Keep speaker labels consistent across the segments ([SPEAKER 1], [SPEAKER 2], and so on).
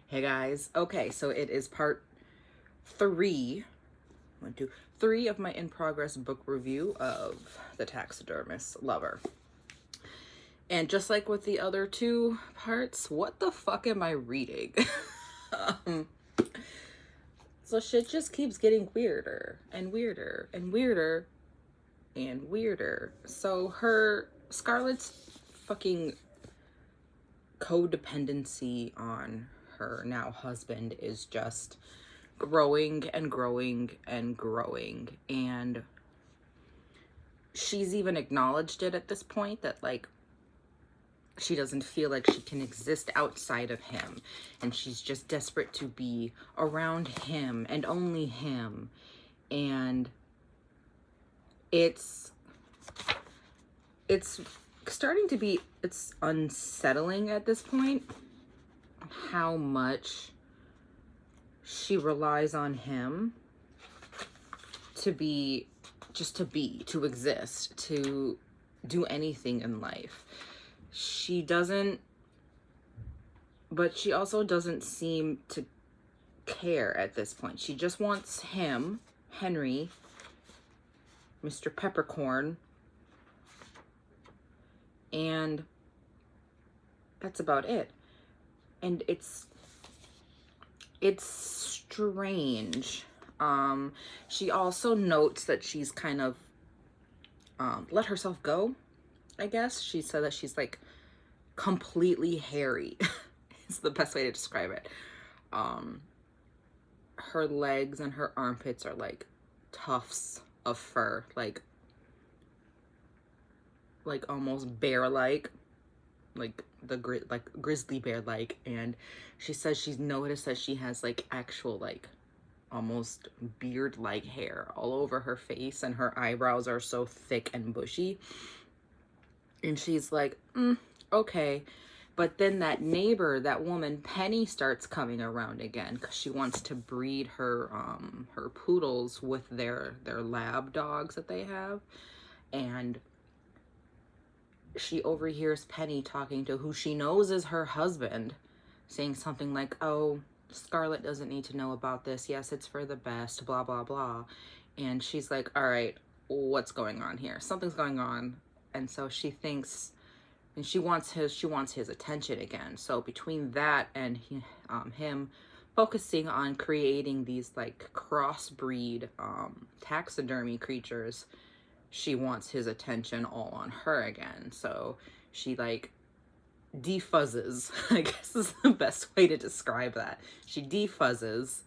[SPEAKER 1] Hey guys. Okay, so it is part three, one, two, three of my in progress book review of The Taxidermist Lover. And just like with the other two parts, what the fuck am I reading? um, so shit just keeps getting weirder and weirder and weirder and weirder. So Scarlett's fucking codependency on her now husband is just growing and growing and growing, and she's even acknowledged it at this point that like she doesn't feel like she can exist outside of him, and she's just desperate to be around him and only him. And it's starting to be, it's unsettling at this point how much she relies on him to be, just to be, to exist, to do anything in life. She doesn't, but she also doesn't seem to care at this point. She just wants him, Henry, Mr. Peppercorn, and that's about it. And it's strange. She also notes that she's kind of let herself go, I guess. She said that she's like completely hairy is the best way to describe it. Her legs and her armpits are like tufts of fur, like almost bear-like, like grizzly bear-like. And she says she's noticed that she has like actual like almost beard-like hair all over her face, and her eyebrows are so thick and bushy. And she's like, okay. But then that neighbor, that woman Penny, starts coming around again because she wants to breed her poodles with their lab dogs that they have. And she overhears Penny talking to who she knows is her husband, saying something like, oh, Scarlett doesn't need to know about this. Yes, it's for the best, blah, blah, blah. And she's like, all right, what's going on here? Something's going on. And so she thinks, and she wants his attention again. So between that and him focusing on creating these like crossbreed taxidermy creatures, she wants his attention all on her again. So she like defuzzes, I guess is the best way to describe that. She defuzzes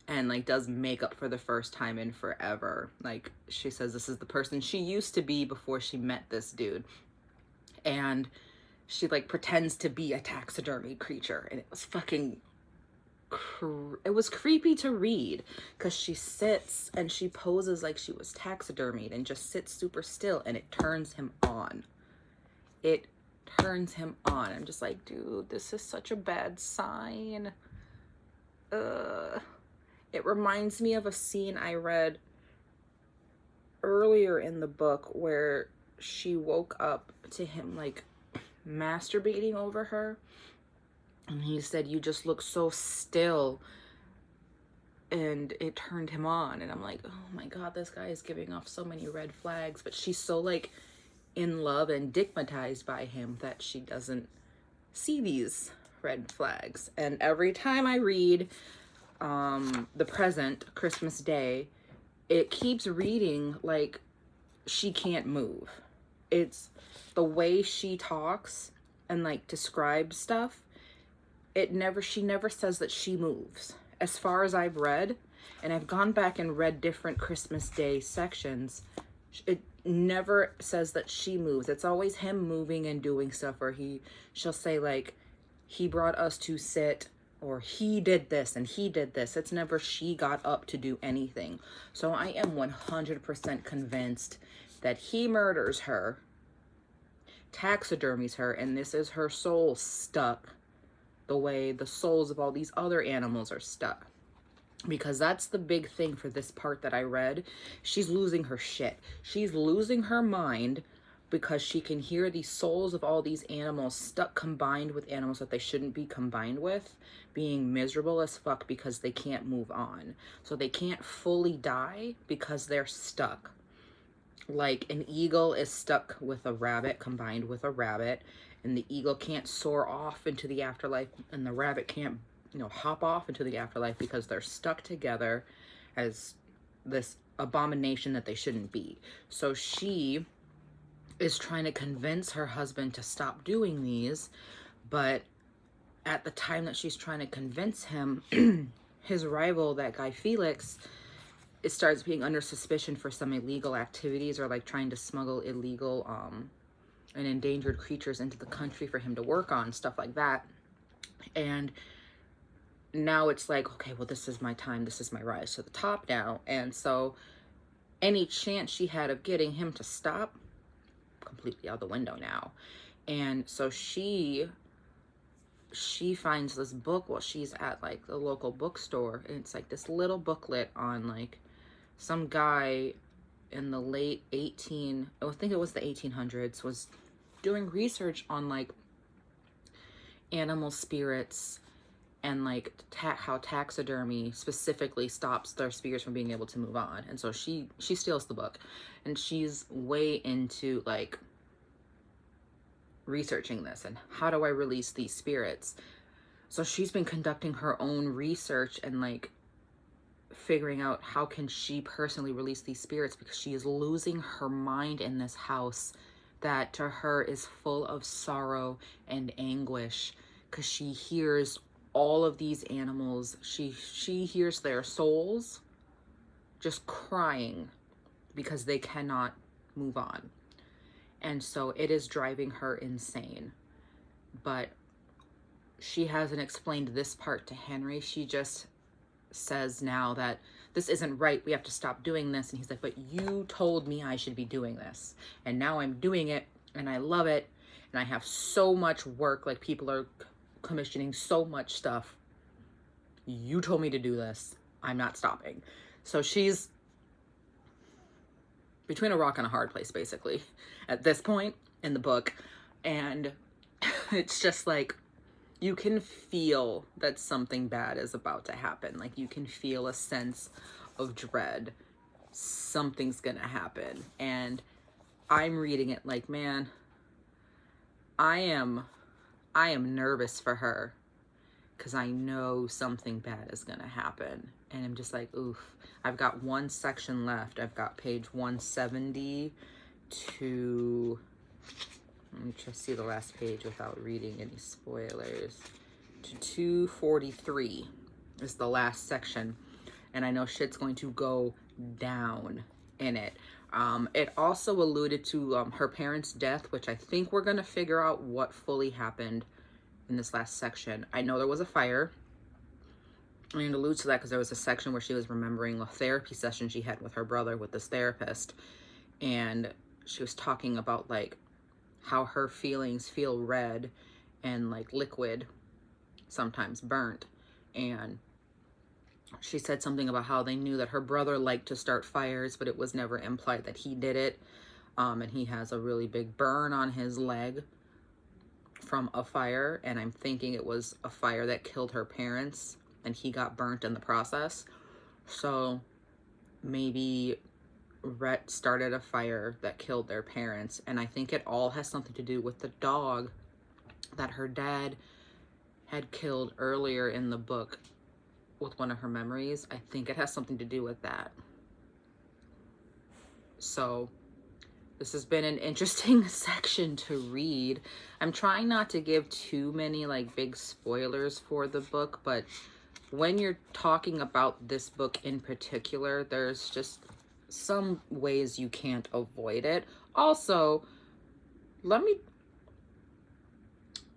[SPEAKER 1] and like does makeup for the first time in forever. Like she says this is the person she used to be before she met this dude. And she like pretends to be a taxidermy creature, and it was fucking it was creepy to read because she sits and she poses like she was taxidermied and just sits super still, and it turns him on. It turns him on. I'm just like, dude, this is such a bad sign. It reminds me of a scene I read earlier in the book where she woke up to him like masturbating over her, and he said, you just look so still, and it turned him on. And I'm like, oh my god, this guy is giving off so many red flags. But she's so like in love and digmatized by him that she doesn't see these red flags. And every time I read The Present, Christmas Day, it keeps reading like she can't move. It's the way she talks and like describes stuff. She never says that she moves. As far as I've read, and I've gone back and read different Christmas Day sections, it never says that she moves. It's always him moving and doing stuff, or she'll say like, he brought us to sit, or he did this and he did this. It's never she got up to do anything. So I am 100% convinced that he murders her, taxidermies her, and this is her soul stuck the way the souls of all these other animals are stuck. Because that's the big thing for this part that I read. She's losing her shit. She's losing her mind because she can hear the souls of all these animals stuck combined with animals that they shouldn't be combined with, being miserable as fuck because they can't move on. So they can't fully die because they're stuck. Like an eagle is stuck with a rabbit combined with a rabbit, and the eagle can't soar off into the afterlife, and the rabbit can't, you know, hop off into the afterlife because they're stuck together as this abomination that they shouldn't be. So she is trying to convince her husband to stop doing these, but at the time that she's trying to convince him, his rival, that guy Felix, it starts being under suspicion for some illegal activities, or like trying to smuggle illegal and endangered creatures into the country for him to work on, stuff like that. And now it's like, okay, well, this is my time, this is my rise to the top now. And so any chance she had of getting him to stop, completely out the window now. And so she finds this book while she's at like the local bookstore, and it's like this little booklet on like some guy in the late I think it was the 1800s, was doing research on like animal spirits and like how taxidermy specifically stops their spirits from being able to move on. And so she steals the book, and she's way into like researching this and how do I release these spirits. So she's been conducting her own research and like figuring out how can she personally release these spirits, because she is losing her mind in this house that to her is full of sorrow and anguish, because she hears all of these animals, she hears their souls just crying because they cannot move on. And so it is driving her insane. But she hasn't explained this part to Henry. She just says now that this isn't right, we have to stop doing this. And he's like, but you told me I should be doing this, and now I'm doing it, and I love it, and I have so much work, like people are commissioning so much stuff. You told me to do this, I'm not stopping. So she's between a rock and a hard place basically at this point in the book. And it's just like, you can feel that something bad is about to happen. Like you can feel a sense of dread. Something's gonna happen. And I'm reading it like, man, I am nervous for her, because I know something bad is gonna happen. And I'm just like, oof. I've got one section left. I've got page 170 to, let me just see the last page without reading any spoilers, to 243 is the last section. And I know shit's going to go down in it. It also alluded to her parents' death, which I think we're going to figure out what fully happened in this last section. I know there was a fire, and it alludes to that because there was a section where she was remembering a therapy session she had with her brother, with this therapist, and she was talking about like how her feelings feel red and like liquid, sometimes burnt. And she said something about how they knew that her brother liked to start fires, but it was never implied that he did it. And he has a really big burn on his leg from a fire, and I'm thinking it was a fire that killed her parents and he got burnt in the process. So maybe Rhett started a fire that killed their parents, and I think it all has something to do with the dog that her dad had killed earlier in the book with one of her memories. I think it has something to do with that. So this has been an interesting section to read. I'm trying not to give too many like big spoilers for the book, but when you're talking about this book in particular, there's just some ways you can't avoid it. Also,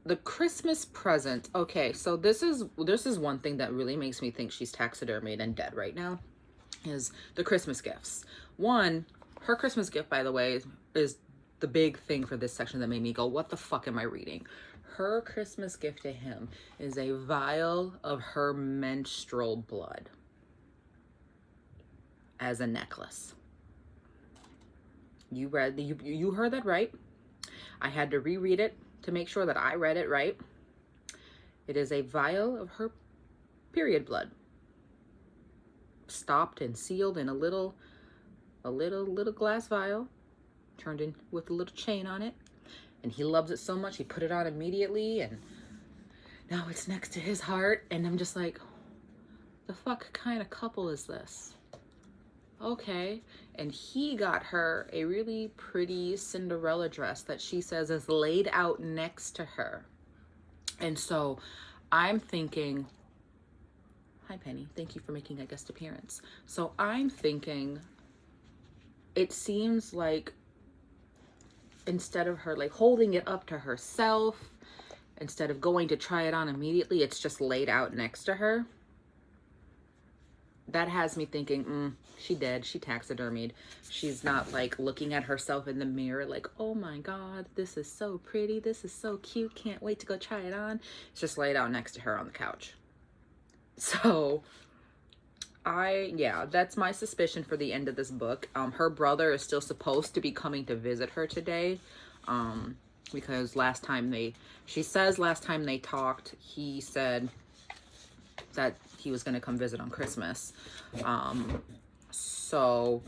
[SPEAKER 1] the Christmas present. Okay, so this is one thing that really makes me think she's taxidermied and dead right now, is the Christmas gifts. One, her Christmas gift, by the way, is the big thing for this section that made me go, what the fuck am I reading? Her Christmas gift to him is a vial of her menstrual blood as a necklace. You heard that right. I had to reread it to make sure that I read it right. It is a vial of her period blood, stopped and sealed in a little glass vial, turned in with a little chain on it. And he loves it so much he put it on immediately, and now it's next to his heart. And I'm just like, the fuck kind of couple is this? Okay. And he got her a really pretty Cinderella dress that she says is laid out next to her. And so I'm thinking, hi Penny, thank you for making a guest appearance. So I'm thinking, it seems like instead of her like holding it up to herself, instead of going to try it on immediately, it's just laid out next to her. That has me thinking, she did. She taxidermied. She's not like looking at herself in the mirror like, oh my God, this is so pretty. This is so cute. Can't wait to go try it on. It's just laid out next to her on the couch. So yeah, that's my suspicion for the end of this book. Her brother is still supposed to be coming to visit her today. Because last time she says last time they talked, he said that he was going to come visit on Christmas. So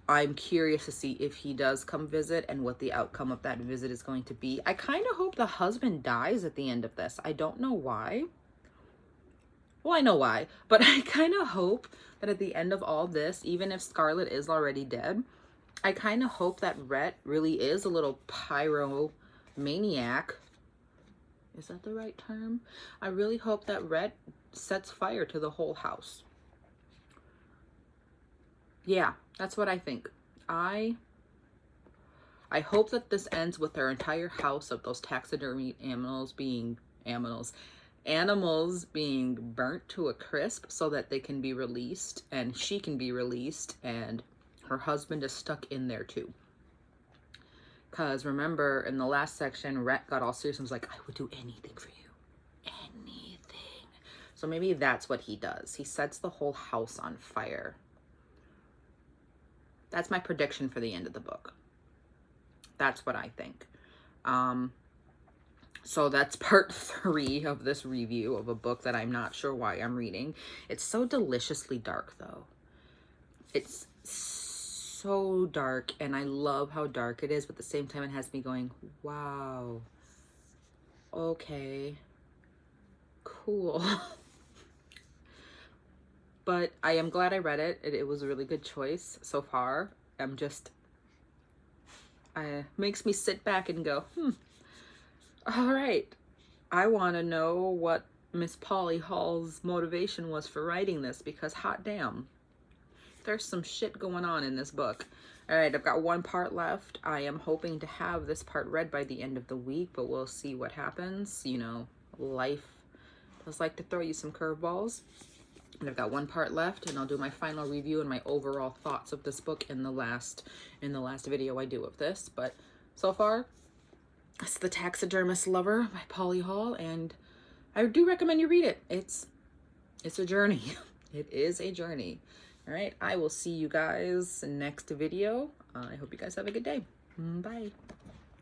[SPEAKER 1] I'm curious to see if he does come visit and what the outcome of that visit is going to be. I kind of hope the husband dies at the end of this. I don't know why. Well, I know why, but I kind of hope that at the end of all this, even if Scarlett is already dead, I kind of hope that Rhett really is a little pyromaniac. Is that the right term? I really hope that Rhett sets fire to the whole house. Yeah, that's what I think. I hope that this ends with their entire house of those taxidermy animals being burnt to a crisp so that they can be released and she can be released and her husband is stuck in there too. Because remember in the last section, Rhett got all serious and was like, I would do anything for you. Anything. So maybe that's what he does. He sets the whole house on fire. That's my prediction for the end of the book. That's what I think. So that's part 3 of this review of a book that I'm not sure why I'm reading. It's so deliciously dark though. It's so dark and I love how dark it is, but at the same time it has me going, wow, okay, cool. But I am glad I read it. It was a really good choice so far. Makes me sit back and go, all right, I want to know what Miss Polly Hall's motivation was for writing this, because hot damn, there's some shit going on in this book. All right, I've got one part left. I am hoping to have this part read by the end of the week, but we'll see what happens. You know, life does like to throw you some curveballs. And I've got one part left, and I'll do my final review and my overall thoughts of this book in the last video I do of this. But so far, it's The Taxidermist Lover by Polly Hall, and I do recommend you read it. It's a journey. It is a journey. All right, I will see you guys next video. I hope you guys have a good day. Bye.